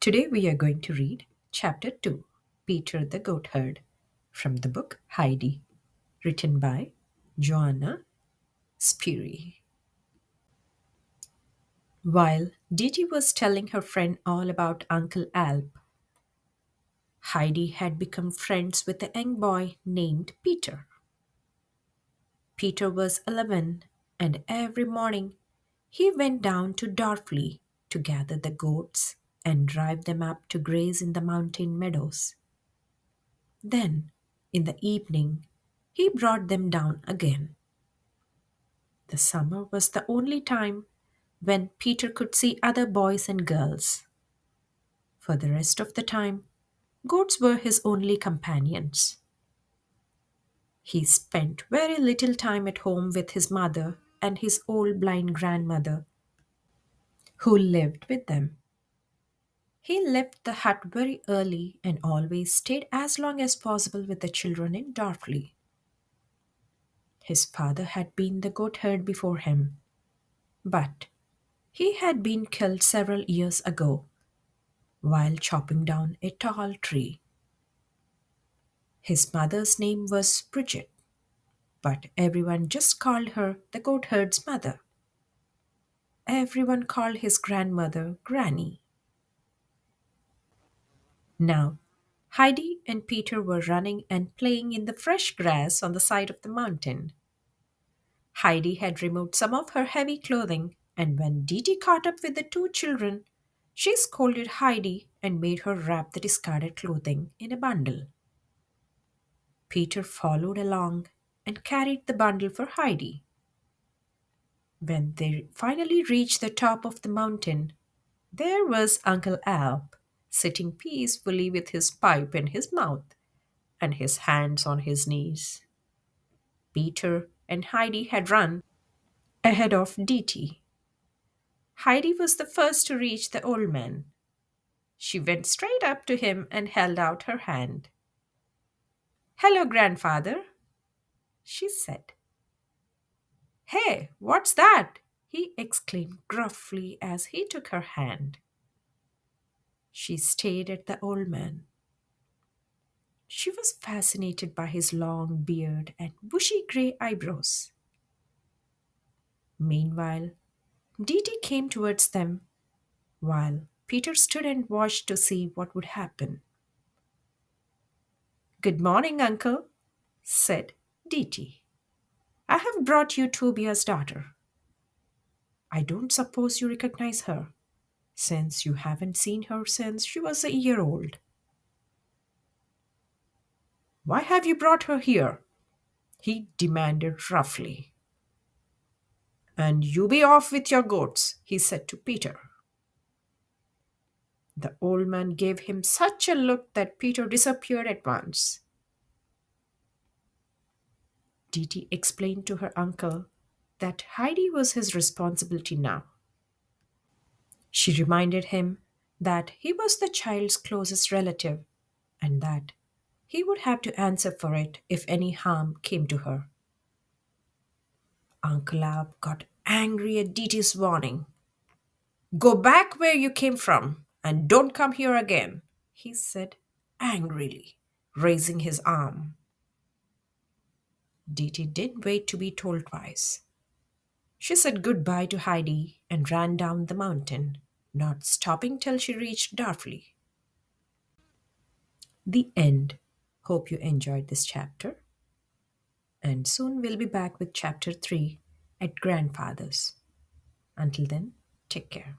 Today we are going to read Chapter 2, Peter the Goatherd, from the book Heidi, written by Joanna Spiri. While Detie was telling her friend all about Uncle Alp, Heidi had become friends with a young boy named Peter. Peter was 11, and every morning he went down to Dorfli to gather the goats and drive them up to graze in the mountain meadows. Then, in the evening, he brought them down again. The summer was the only time when Peter could see other boys and girls. For the rest of the time, goats were his only companions. He spent very little time at home with his mother and his old blind grandmother, who lived with them. He left the hut very early and always stayed as long as possible with the children in Dorfli. His father had been the goatherd before him, but he had been killed several years ago while chopping down a tall tree. His mother's name was Bridget, but everyone just called her the goatherd's mother. Everyone called his grandmother Granny. Now, Heidi and Peter were running and playing in the fresh grass on the side of the mountain. Heidi had removed some of her heavy clothing, and when Detie caught up with the two children, she scolded Heidi and made her wrap the discarded clothing in a bundle. Peter followed along and carried the bundle for Heidi. When they finally reached the top of the mountain, there was Uncle Alp sitting peacefully with his pipe in his mouth and his hands on his knees. Peter and Heidi had run ahead of Detie. Heidi was the first to reach the old man. She went straight up to him and held out her hand. "Hello, grandfather," she said. "Hey, what's that?" he exclaimed gruffly as he took her hand. She stared at the old man. She was fascinated by his long beard and bushy gray eyebrows. Meanwhile, Didi came towards them while Peter stood and watched to see what would happen. "Good morning, uncle," said Didi. "I have brought you Tobia's daughter. I don't suppose you recognize her, since you haven't seen her since she was a year old." "Why have you brought her here?" he demanded roughly. "And you be off with your goats," he said to Peter. The old man gave him such a look that Peter disappeared at once. Didi explained to her uncle that Heidi was his responsibility now. She reminded him that he was the child's closest relative and that he would have to answer for it if any harm came to her. Uncle Ab got angry at Didi's warning. "Go back where you came from and don't come here again," he said angrily, raising his arm. Didi didn't wait to be told twice. She said goodbye to Heidi and ran down the mountain, not stopping till she reached Darfley. The end. Hope you enjoyed this chapter. And soon we'll be back with Chapter 3 at Grandfather's. Until then, take care.